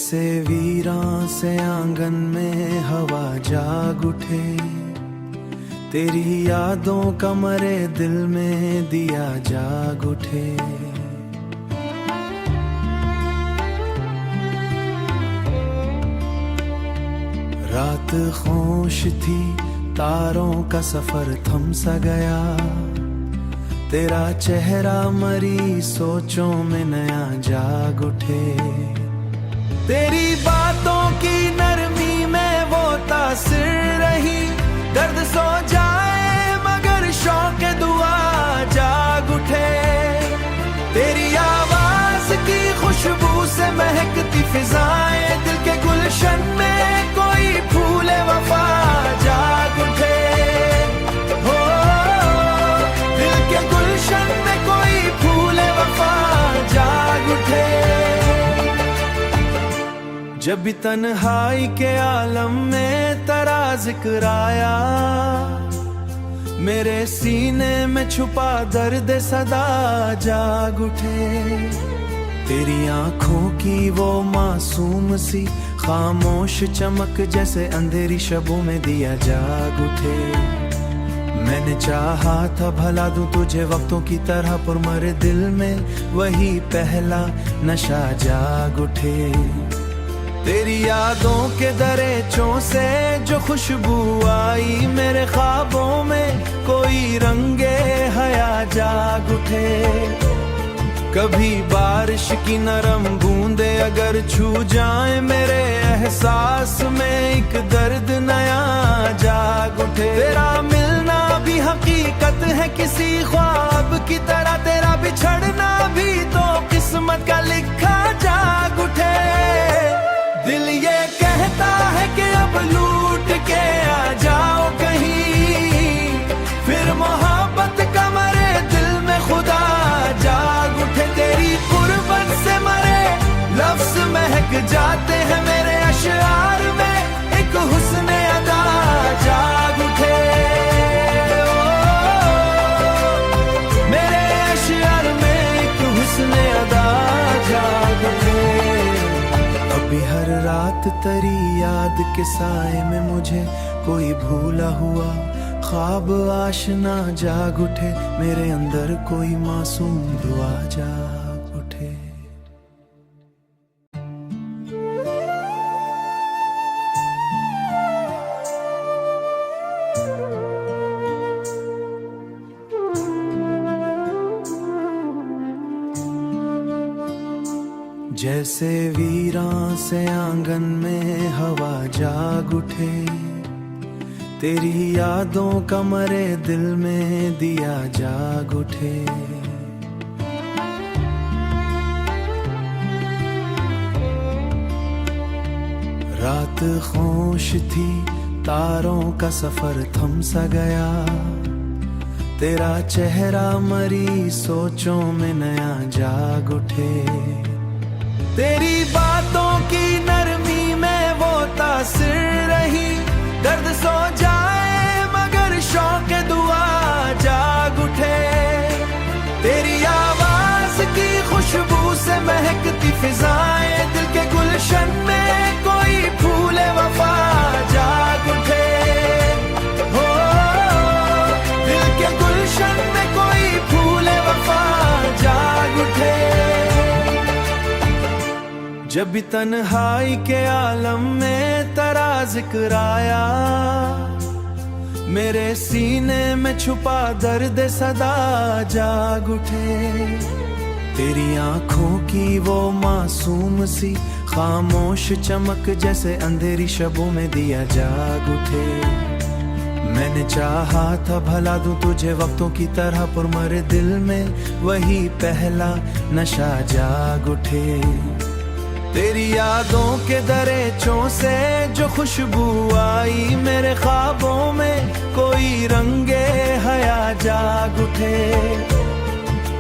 जैसे वीरां से आंगन में हवा जाग उठे, तेरी यादों का मरे दिल में दिया जाग उठे। रात खामोश थी, तारों का सफर थम सा गया, तेरा चेहरा मरी सोचों में नया जाग उठे। तेरी बातों की नरमी में वो तासिर रही, दर्द सो जाए मगर शौक दुआ जाग उठे। तेरी आवाज की खुशबू से महकती फिजाएं, दिल के गुलशन में कोई फूले वफा जाग उठे। हो दिल के गुलशन में कोई फूले वफा जाग उठे। जब भी तन्हाई के आलम में तेरा जिक्र आया, मेरे सीने में छुपा दर्द सदा जाग उठे। तेरी आंखों की वो मासूम सी खामोश चमक जैसे अंधेरी शबों में दिया जाग उठे। मैंने चाहा था भला दूं तुझे वक्तों की तरह, पर मरे दिल में वही पहला नशा जाग उठे। तेरी यादों के दरेचों से जो खुशबू आई, मेरे ख्वाबों में कोई रंगे हया जाग उठे। कभी बारिश की नरम बूंदे अगर छू जाए, मेरे एहसास में एक दर्द नया जाग उठे। तेरा मिलना भी हकीकत है किसी ख्वाब की तरह, तेरा बिछड़ना भी तो किस्मत का लिखा जाग उठे। दिल ये कहता है कि अब लूट के आ जाओ कहीं, फिर मोहब्बत का मरे दिल में खुदा जाग उठे। तेरी कुर्बत से मरे लफ्ज महक जाते हैं, मेरे अशआर में एक हुस्न अदा जाग उठे। मेरे अशआर में एक हुस्न अदा जाग उठे। अभी हर रात तेरी याद के साए में मुझे कोई भूला हुआ ख्वाब आशना जाग उठे। मेरे अंदर कोई मासूम दुआ जाग उठे। जैसे वीरां से आंगन में हवा जाग उठे, तेरी यादों का मरे दिल में दिया जाग उठे। रात खामोश थी, तारों का सफर थम सा गया, तेरा चेहरा मरी सोचों में नया जाग उठे। तेरी बातों की नरमी में वो तासिर रही, दर्द सो जाए मगर शौक दुआ जाग उठे। तेरी आवाज की खुशबू से महकती फिजाएं, दिल के गुलशन में कोई फूले वफा जाग उठे। हो दिल के गुलशन में कोई फूले वफा जाग उठे। जब भी तन्हाई के आलम में तेरा जिक्र आया, मेरे सीने में छुपा दर्द सदा जाग उठे। तेरी आंखों की वो मासूम सी खामोश चमक जैसे अंधेरी शबों में दिया जाग उठे। मैंने चाहा था भला दूं तुझे वक्तों की तरह, पर मरे दिल में वही पहला नशा जाग उठे। तेरी यादों के दरेचों से जो खुशबू आई, मेरे ख्वाबों में कोई रंगे हया जाग उठे।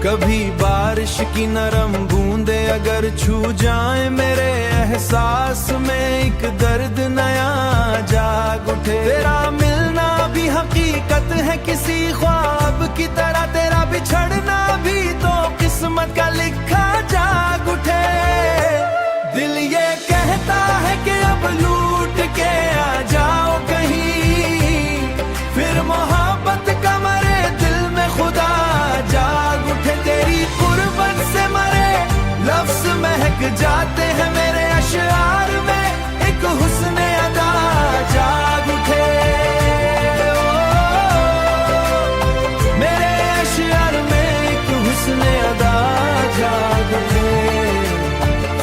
कभी बारिश की नरम बूंदे अगर छू जाए, मेरे एहसास में एक दर्द नया जाग उठे। तेरा मिलना भी हकीकत है किसी ख्वाब की तरह, तेरा बिछड़ना भी तो किस्मत का लिखा जाग उठे। दिल ये कह कि अब लूट के आ जाओ कहीं, फिर मोहब्बत का मरे दिल में खुदा जाग उठे। तेरी कुर्बत से मरे लफ्ज महक जाते हैं मेरे अशआर में, एक हुस्न अदा जाग उठे। मेरे अशआर में एक हुस्न अदा जाग उठे।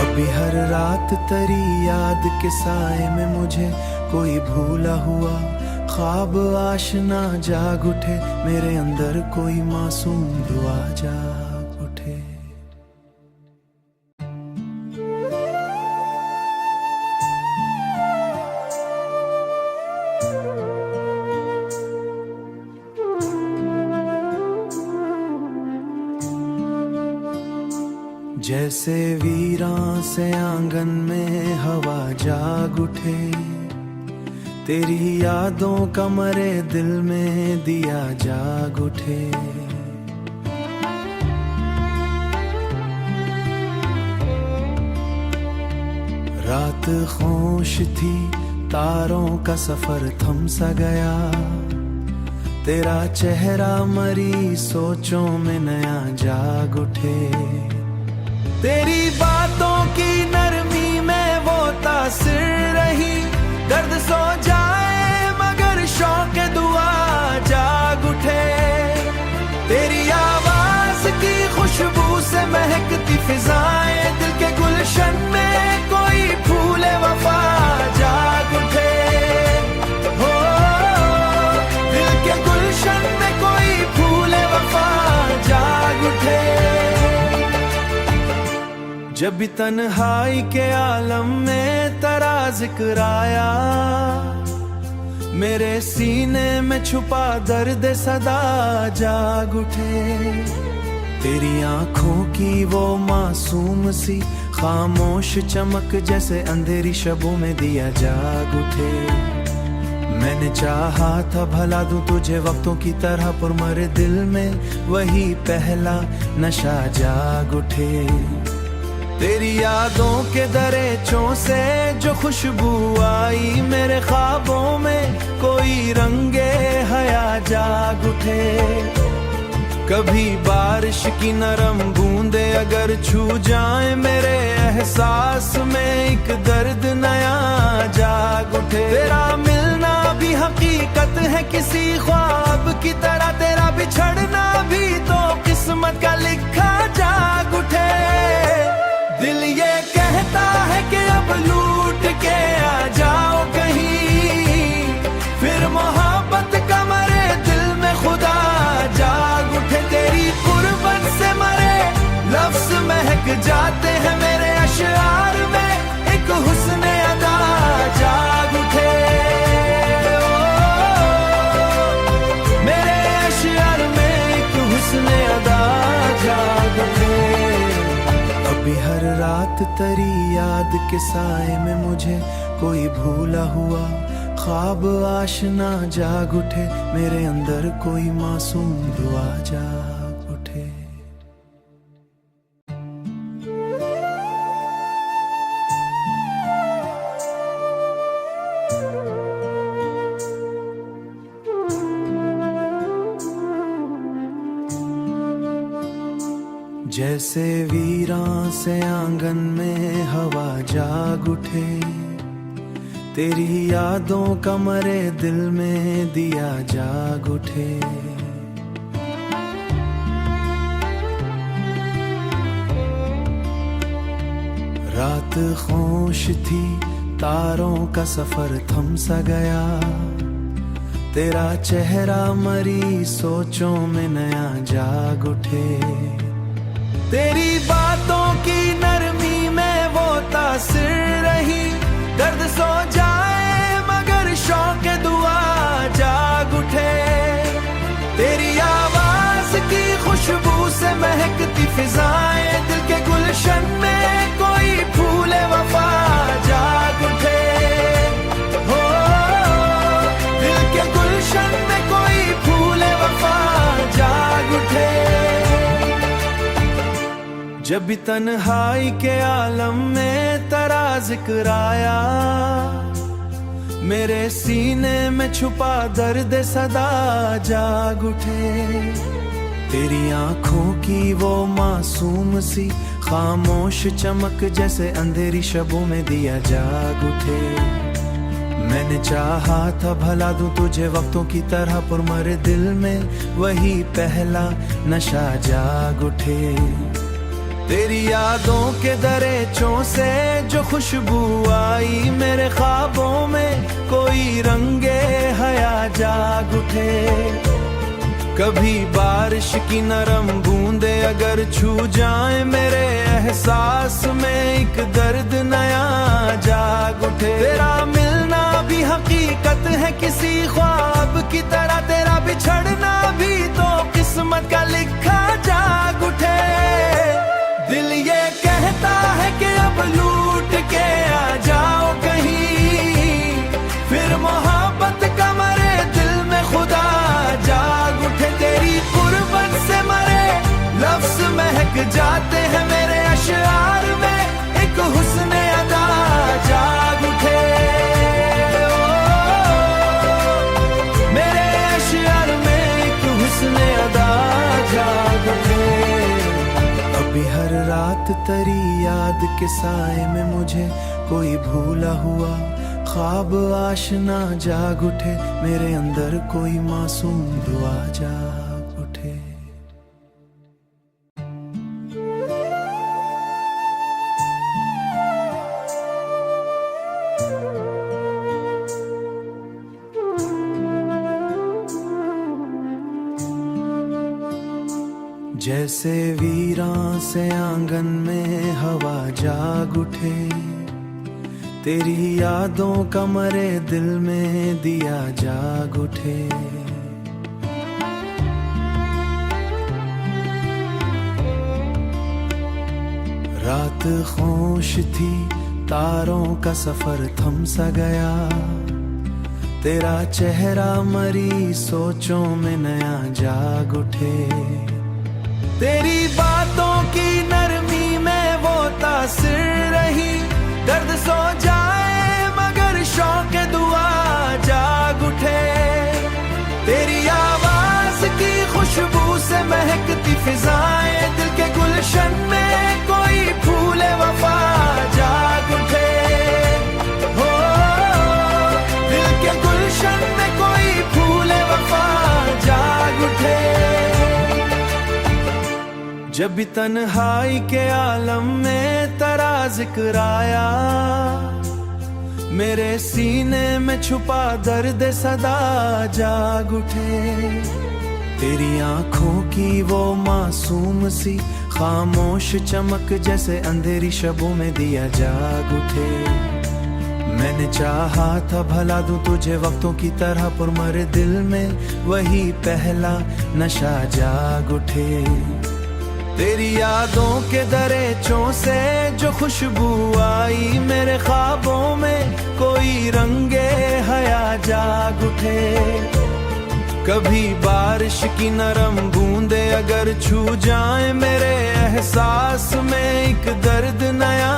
अभी हर रात तेरी याद के साए में मुझे कोई भूला हुआ ख्वाब आशना जाग उठे, मेरे अंदर कोई मासूम दुआ जाग उठे। जैसे वीरां से आंगन में हवा जाग उठे, तेरी यादों का मरे दिल में दिया जाग उठे। रात खामोश थी, तारों का सफर थम सा गया, तेरा चेहरा मरी सोचों में नया जाग उठे। तेरी बातों की नरमी में वो तासिर रही, दर्द सो जाए मगर शौक दुआ जाग उठे। तेरी आवाज की खुशबू से महकती फिजाएं, दिल के गुलशन में कोई फूले वफा जाग उठे। हो दिल के गुलशन में कोई फूले वफा जाग उठे। जब भी तन्हाई के आलम में तेरा जिक्र आया, मेरे सीने में छुपा दर्द सदा जाग उठे। तेरी आंखों की वो मासूम सी खामोश चमक जैसे अंधेरी शबों में दिया जाग उठे। मैंने चाहा था भला दूं तुझे वक्तों की तरह, पर मरे दिल में वही पहला नशा जाग उठे। तेरी यादों के दरेचों से जो खुशबू आई, मेरे ख्वाबों में कोई रंगे हया जाग उठे। कभी बारिश की नरम बूंदे अगर छू जाएं मेरे एहसास में, एक दर्द नया जाग उठे। तेरा मिलना भी हकीकत है किसी ख्वाब की तरह, तेरा बिछड़ना भी तो किस्मत का लिखा जाग उठे। दिल ये कहता है कि अब लूट के आ जाओ कहीं, फिर मोहब्बत का मरे दिल में खुदा जाग उठे। तेरी कुर्बत से मरे लफ्ज महक जाते हैं मेरे अशआर में, एक हुस्न अदा जाग उठे। मेरे अशआर में एक हुस्न अदा जाग उठे। अभी हर रात तेरी याद के साए में मुझे कोई भूला हुआ ख्वाब आशना जाग उठे, मेरे अंदर कोई मासूम दुआ जाग उठे। जैसे वीरां से आंगन में हवा जाग उठे, तेरी यादों का मरे दिल में दिया जाग उठे। रात खामोश थी, तारों का सफर थम सा गया, तेरा चेहरा मरी सोचों में नया जाग उठे। तेरी बातों की नरमी में वो तासिर रही, दर्द सो जाए मगर शौक दुआ जाग उठे। तेरी आवाज की खुशबू से महकती फिजाएं, दिल के गुलशन में कोई फूले वफा जाग उठे। हो दिल के गुलशन में कोई फूले वफा जाग उठे। जब भी तन्हाई के आलम में तेरा जिक्र आया, मेरे सीने में छुपा दर्द सदा जाग उठे। तेरी आंखों की वो मासूम सी खामोश चमक जैसे अंधेरी शबों में दिया जाग उठे। मैंने चाहा था भला दूं तुझे वक्तों की तरह, पर मरे दिल में वही पहला नशा जाग उठे। तेरी यादों के दरेचों से जो खुशबू आई, मेरे ख्वाबों में कोई रंगे हया जाग उठे। कभी बारिश की नरम बूंदे अगर छू जाए मेरे एहसास में, एक दर्द नया जाग उठे। तेरा मिलना भी हकीकत है किसी ख्वाब की तरह, तेरा बिछड़ना भी तो किस्मत का लिखा जाग उठे। दिल ये कहता है कि अब लूट के आ जाओ कहीं, फिर मोहब्बत का मरे दिल में खुदा जाग उठे। तेरी कुर्बत से मरे लफ्ज महक जाते हैं मेरे अशआर में, एक हुस्न अदा जाग उठे। मेरे अशआर में एक हुस्न अदा जाग उठे। अभी हर रात तेरी याद के साए में मुझे कोई भूला हुआ ख्वाब आशना जाग उठे। मेरे अंदर कोई मासूम दुआ जाग उठे। जैसे वीरां से आंगन में हवा जाग उठे, तेरी यादों का मरे दिल में दिया जाग उठे। रात खामोश थी, तारों का सफर थम सा गया, तेरा चेहरा मरी सोचों में नया जाग उठे। तेरी बातों की नरमी में वो तासिर रही, दर्द सो जाए मगर शौक दुआ जाग उठे। तेरी आवाज की खुशबू से महकती फिजाएं, दिल के गुलशन में कोई फूले वफा जाग उठे। हो दिल के गुलशन में कोई फूले वफा जाग उठे। जब भी तन्हाई के आलम में तेरा जिक्र आया, मेरे सीने में छुपा दर्द सदा जाग उठे। तेरी आंखों की वो मासूम सी खामोश चमक जैसे अंधेरी शबों में दिया जाग उठे। मैंने चाहा था भला दूं तुझे वक्तों की तरह, पर मरे दिल में वही पहला नशा जाग उठे। तेरी यादों के दरेचों से जो खुशबू आई, मेरे ख्वाबों में कोई रंगे हया जाग उठे। कभी बारिश की नरम बूंदे अगर छू जाए मेरे एहसास में, एक दर्द नया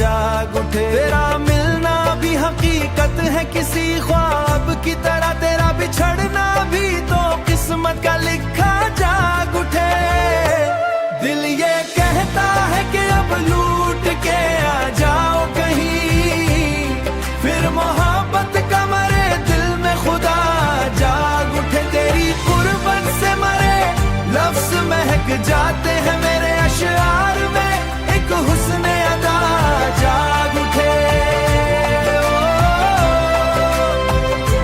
जाग उठे। तेरा मिलना भी हकीकत है किसी ख्वाब की तरह, तेरा बिछड़ना भी तो किस्मत का लिखा जाग उठे। दिल ये कहता है कि अब लूट के आ जाओ कहीं, फिर मोहब्बत का मरे दिल में खुदा जाग उठे। तेरी कुर्बत से मरे लफ्ज महक जाते हैं मेरे अशआर में, एक हुस्न अदा जाग उठे।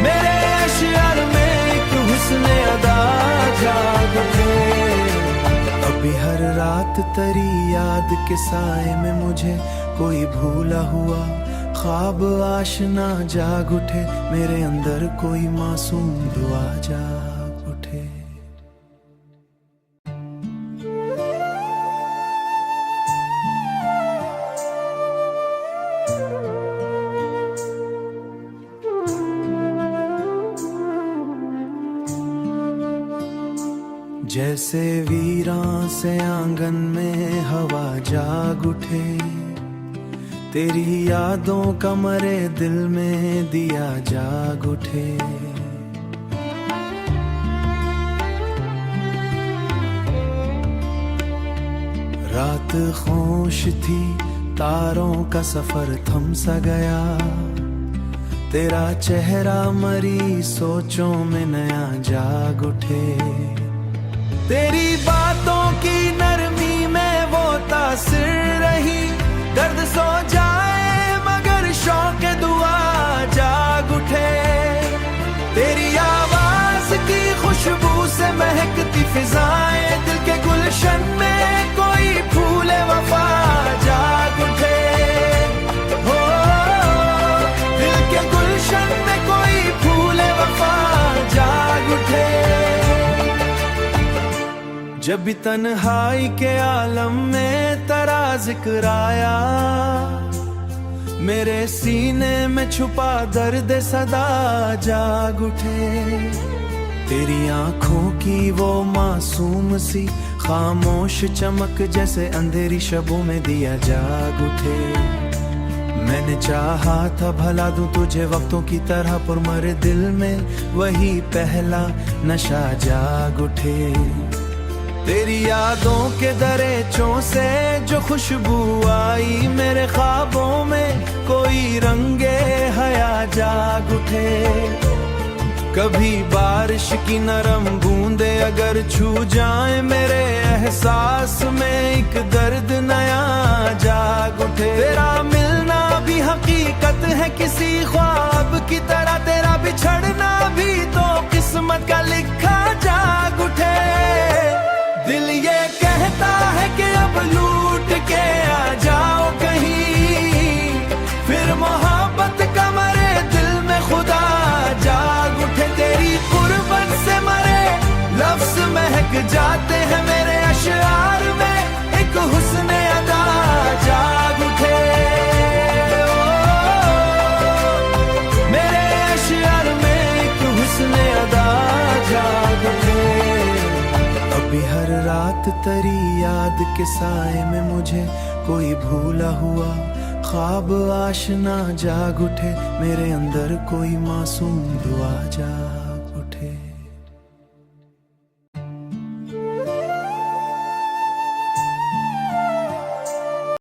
मेरे अशआर में एक हुस्न अदा जाग उठे। अभी हर रात तेरी याद के साए में मुझे कोई भूला हुआ ख्वाब आशना जाग उठे। मेरे अंदर कोई मासूम दुआ जाग उठे। जैसे वीरां से आंगन में हवा जाग उठे, तेरी यादों का मरे दिल में दिया जाग उठे। रात खामोश थी, तारों का सफर थम सा गया, तेरा चेहरा मरी सोचों में नया जाग उठे। तेरी बातों की नरमी में वो तासिर रही, दर्द सो जाए मगर शौक दुआ जाग उठे। तेरी आवाज की खुशबू से महकती फिजाएं, दिल के गुलशन में कोई फूल वफा जाग उठे। हो दिल के गुलशन में कोई फूल वफा जाग उठे। जब भी तन्हाई के आलम में तेरा जिक्र आया, मेरे सीने में छुपा दर्द सदा जाग उठे। तेरी आंखों की वो मासूम सी खामोश चमक जैसे अंधेरी शबों में दिया जाग उठे। मैंने चाहा था भला दूं तुझे वक्तों की तरह, पर मरे दिल में वही पहला नशा जाग उठे। तेरी यादों के दरेचों से जो खुशबू आई, मेरे ख्वाबों में कोई रंगे हया जाग उठे। कभी बारिश की नरम बूंदे अगर छू जाए, मेरे एहसास में एक दर्द नया जाग उठे। तेरा मिलना भी हकीकत है किसी ख्वाब की तरह, तेरा बिछड़ना भी तो किस्मत का लिखा जाग उठे। दिल ये कहता है कि अब लूट के आ जाओ कहीं, फिर मोहब्बत का मरे दिल में खुदा जाग उठे। तेरी कुर्बत से मरे लफ्ज महक जाते हैं, मेरे अशआर में एक हुस्न अदा जाग उठे। मेरे अशआर में एक हुस्न अदा जाग उठे। अभी हर रात तेरी याद के साए में मुझे कोई भूला हुआ ख्वाब आशना जाग उठे। मेरे अंदर कोई मासूम दुआ जाग